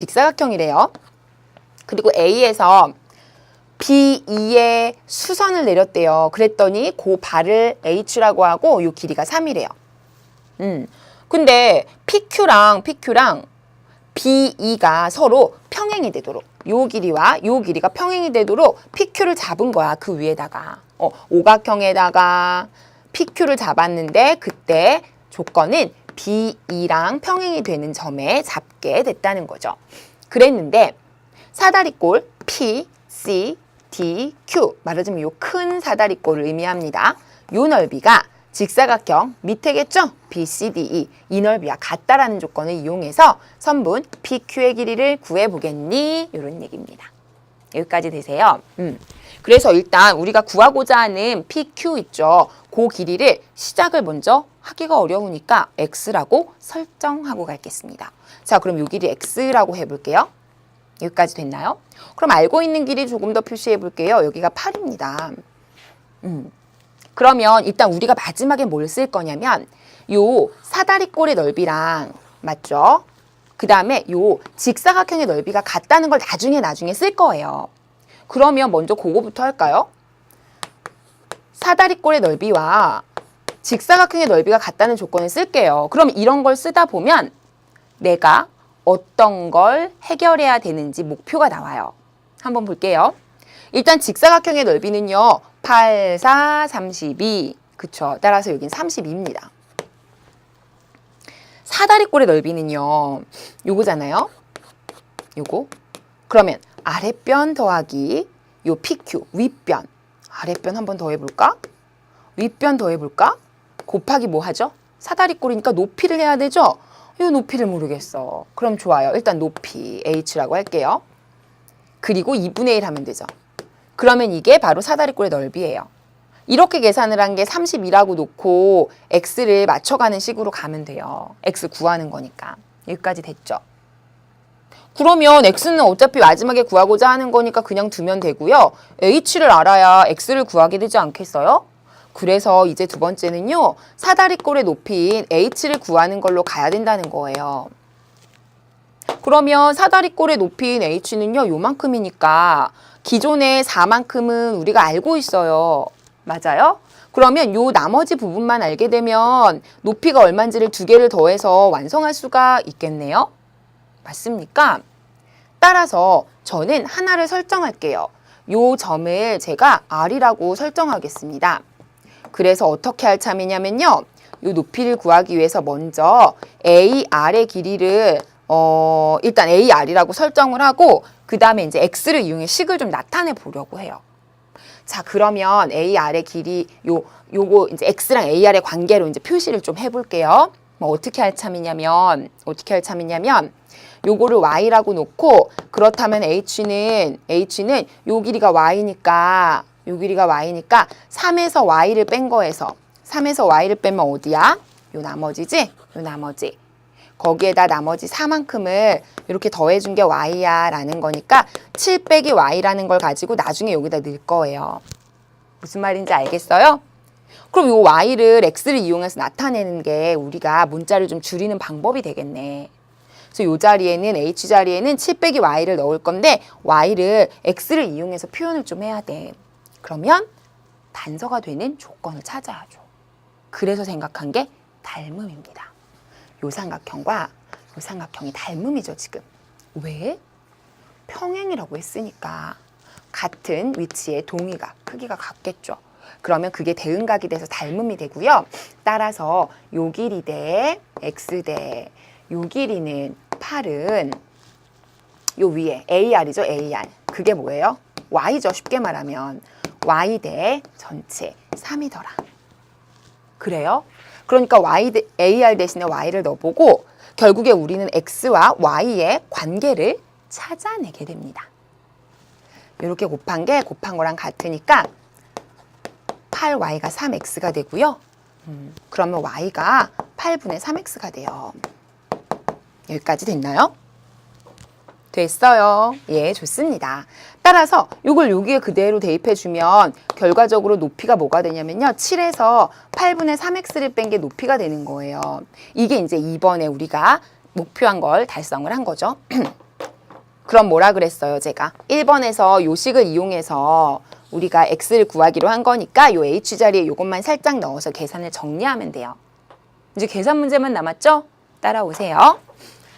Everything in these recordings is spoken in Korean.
직사각형이래요. 그리고 A에서 B2의 수선을 내렸대요. 그랬더니 그 발을 H라고 하고 요 길이가 3이래요. 근데 PQ랑 B2가 서로 평행이 되도록 요 길이와 요 길이가 평행이 되도록 PQ를 잡은 거야. 그 위에다가 오각형에다가 PQ를 잡았는데 그때 조건은 B2랑 평행이 되는 점에 잡게 됐다는 거죠. 그랬는데 사다리꼴 P, C, D, Q 말하자면 요 큰 사다리꼴을 의미합니다. 요 넓이가 직사각형 밑에겠죠? B, C, D, E 이 넓이와 같다라는 조건을 이용해서 선분 PQ의 길이를 구해보겠니? 이런 얘기입니다. 여기까지 되세요. 그래서 일단 우리가 구하고자 하는 PQ 있죠? 그 길이를 시작을 먼저 하기가 어려우니까 X라고 설정하고 가겠습니다. 자, 그럼 이 길이 X라고 해볼게요. 여기까지 됐나요? 그럼 알고 있는 길이 조금 더 표시해 볼게요. 여기가 8입니다. 그러면 일단 우리가 마지막에 뭘 쓸 거냐면 요 사다리꼴의 넓이랑 맞죠? 그 다음에 요 직사각형의 넓이가 같다는 걸 나중에 쓸 거예요. 그러면 먼저 그거부터 할까요? 사다리꼴의 넓이와 직사각형의 넓이가 같다는 조건을 쓸게요. 그럼 이런 걸 쓰다 보면 내가 어떤 걸 해결해야 되는지 목표가 나와요. 한번 볼게요. 일단 직사각형의 넓이는요. 8, 4, 32. 그쵸? 따라서 여긴 32입니다. 사다리꼴의 넓이는요. 요거잖아요. 요거. 그러면 아랫변 더하기 요 PQ, 윗변. 아랫변 한 번 더 해볼까? 윗변 더 해볼까? 곱하기 뭐 하죠? 사다리꼴이니까 높이를 해야 되죠? 이 높이를 모르겠어. 그럼 좋아요. 일단 높이 H라고 할게요. 그리고 2분의 1 하면 되죠. 그러면 이게 바로 사다리꼴의 넓이에요. 이렇게 계산을 한 게 32라고 놓고 X를 맞춰가는 식으로 가면 돼요. X 구하는 거니까. 여기까지 됐죠. 그러면 X는 어차피 마지막에 구하고자 하는 거니까 그냥 두면 되고요. H를 알아야 X를 구하게 되지 않겠어요? 그래서 이제 두 번째는요. 사다리꼴의 높이인 H를 구하는 걸로 가야 된다는 거예요. 그러면 사다리꼴의 높이인 H는요. 요만큼이니까 기존의 4만큼은 우리가 알고 있어요. 맞아요? 그러면 요 나머지 부분만 알게 되면 높이가 얼마인지를 두 개를 더해서 완성할 수가 있겠네요. 맞습니까? 따라서 저는 하나를 설정할게요. 요 점을 제가 R이라고 설정하겠습니다. 그래서 어떻게 할 참이냐면요. 요 높이를 구하기 위해서 먼저 AR의 길이를 일단 AR이라고 설정을 하고 그 다음에 이제 X를 이용해 식을 좀 나타내 보려고 해요. 자, 그러면 AR의 길이 요거 이제 X랑 AR의 관계로 이제 표시를 좀 해볼게요. 뭐 어떻게 할 참이냐면 요거를 Y라고 놓고 그렇다면 H는 요 길이가 Y니까 3에서 Y를 뺀 거에서 3에서 Y를 빼면 어디야? 요 나머지지? 요 나머지. 거기에다 나머지 4만큼을 이렇게 더해준 게 Y야 라는 거니까 7 빼기 Y라는 걸 가지고 나중에 여기다 넣을 거예요. 무슨 말인지 알겠어요? 그럼 요 Y를 X를 이용해서 나타내는 게 우리가 문자를 좀 줄이는 방법이 되겠네. 그래서 요 자리에는 H 자리에는 7 빼기 Y를 넣을 건데 Y를 X를 이용해서 표현을 좀 해야 돼. 그러면 단서가 되는 조건을 찾아야죠. 그래서 생각한 게 닮음입니다. 요 삼각형과 요 삼각형이 닮음이죠, 지금. 왜? 평행이라고 했으니까 같은 위치의 동의각, 크기가 같겠죠. 그러면 그게 대응각이 돼서 닮음이 되고요. 따라서 요 길이 대 X 대 요 길이는 8은 요 위에 AR이죠, AR. 그게 뭐예요? Y죠, 쉽게 말하면. Y 대 전체 3이더라. 그래요? 그러니까 AR 대신에 Y를 넣어보고 결국에 우리는 X와 Y의 관계를 찾아내게 됩니다. 이렇게 곱한 게 곱한 거랑 같으니까 8Y가 3X가 되고요. 그러면 Y가 8분의 3X가 돼요. 여기까지 됐나요? 됐어요. 예, 좋습니다. 따라서 이걸 여기에 그대로 대입해주면 결과적으로 높이가 뭐가 되냐면요. 7에서 8분의 3x를 뺀 게 높이가 되는 거예요. 이게 이제 이번에 우리가 목표한 걸 달성을 한 거죠. 그럼 뭐라 그랬어요, 제가? 1번에서 요 식을 이용해서 우리가 x를 구하기로 한 거니까 요 h 자리에 요것만 살짝 넣어서 계산을 정리하면 돼요. 이제 계산 문제만 남았죠? 따라오세요.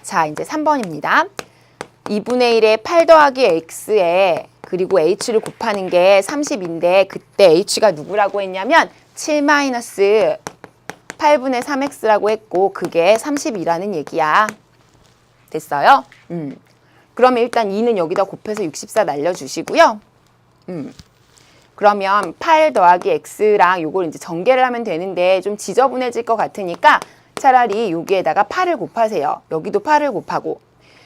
자, 이제 3번입니다. 2분의 1에 8 더하기 x에 그리고 h를 곱하는 게 30인데 그때 h가 누구라고 했냐면 7 마이너스 8분의 3x라고 했고 그게 30이라는 얘기야. 됐어요? 그러면 일단 2는 여기다 곱해서 64 날려주시고요. 그러면 8 더하기 x랑 요걸 이제 전개를 하면 되는데 좀 지저분해질 것 같으니까 차라리 여기에다가 8을 곱하세요. 여기도 8을 곱하고.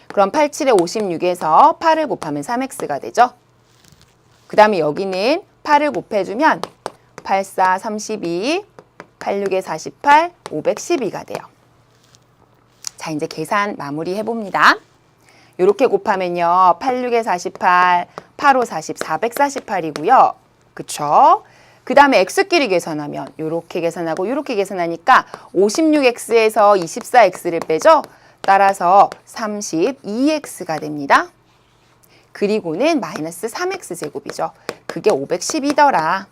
그럼 8, 7에 56에서 8을 곱하면 3x가 되죠. 그 다음에 여기는 8을 곱해주면 8, 4, 32, 8, 6에 48, 512가 돼요. 자, 이제 계산 마무리 해봅니다. 이렇게 곱하면요. 8, 6에 48, 8, 5, 40, 448이고요. 그쵸? 그 다음에 x끼리 계산하면 이렇게 계산하고 이렇게 계산하니까 56x에서 24x를 빼죠. 따라서 32x가 됩니다. 그리고는 마이너스 3x제곱이죠. 그게 512더라.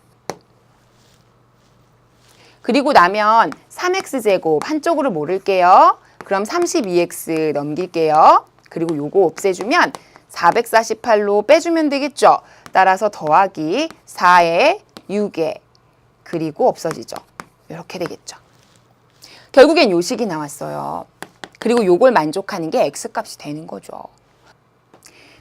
그리고 나면 3x제곱 한쪽으로 모를게요. 그럼 32x 넘길게요. 그리고 요거 없애주면 448로 빼주면 되겠죠. 따라서 더하기 4에 6에 그리고 없어지죠. 이렇게 되겠죠. 결국엔 요 식이 나왔어요. 그리고 요걸 만족하는 게 x값이 되는 거죠.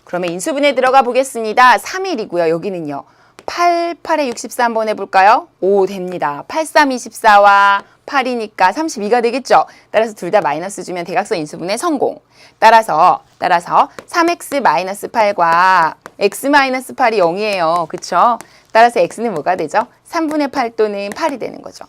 그러면 인수분해 들어가 보겠습니다. 3일이고요. 여기는요. 8, 8에 64 한번 해볼까요? 오, 됩니다. 8, 3, 24와 8이니까 32가 되겠죠? 따라서 둘 다 마이너스 주면 대각선 인수분해 성공. 따라서 3x-8과 x-8이 0이에요. 그쵸? 따라서 x는 뭐가 되죠? 3분의 8 또는 8이 되는 거죠.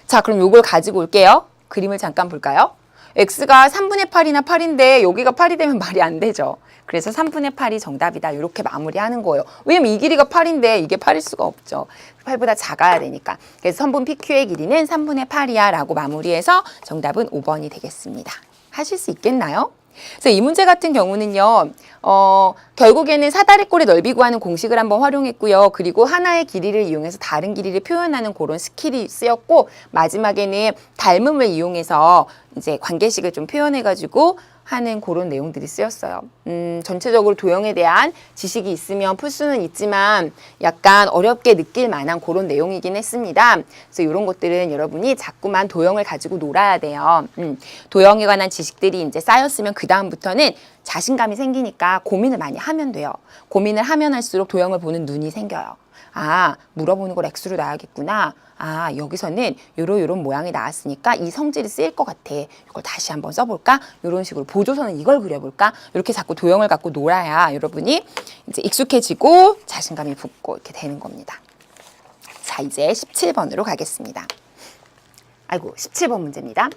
자, 그럼 요걸 가지고 올게요. 그림을 잠깐 볼까요? x가 3분의 8이나 8인데 여기가 8이 되면 말이 안 되죠. 그래서 3분의 8이 정답이다. 이렇게 마무리하는 거예요. 왜냐면 이 길이가 8인데 이게 8일 수가 없죠. 8보다 작아야 되니까. 그래서 선분 PQ의 길이는 3분의 8이야 라고 마무리해서 정답은 5번이 되겠습니다. 하실 수 있겠나요? 그래서 이 문제 같은 경우는요. 결국에는 사다리꼴의 넓이 구하는 공식을 한번 활용했고요. 그리고 하나의 길이를 이용해서 다른 길이를 표현하는 그런 스킬이 쓰였고 마지막에는 닮음을 이용해서 이제 관계식을 좀 표현해가지고 하는 그런 내용들이 쓰였어요. 전체적으로 도형에 대한 지식이 있으면 풀 수는 있지만 약간 어렵게 느낄 만한 그런 내용이긴 했습니다. 그래서 이런 것들은 여러분이 자꾸만 도형을 가지고 놀아야 돼요. 도형에 관한 지식들이 이제 쌓였으면 그 다음부터는 자신감이 생기니까 고민을 많이 하면 돼요. 고민을 하면 할수록 도형을 보는 눈이 생겨요. 아, 물어보는 걸 X로 놔야겠구나. 아, 여기서는 요런 모양이 나왔으니까 이 성질이 쓰일 것 같아. 이걸 다시 한번 써볼까? 이런 식으로 보조선은 이걸 그려볼까? 이렇게 자꾸 도형을 갖고 놀아야 여러분이 이제 익숙해지고 자신감이 붙고 이렇게 되는 겁니다. 자, 이제 17번으로 가겠습니다. 아이고, 17번 문제입니다.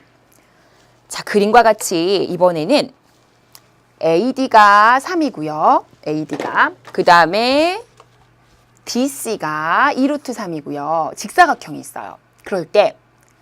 자, 그림과 같이 이번에는 AD가 3이고요. AD가. 그 다음에 DC가 2루트 3이고요. 직사각형이 있어요. 그럴 때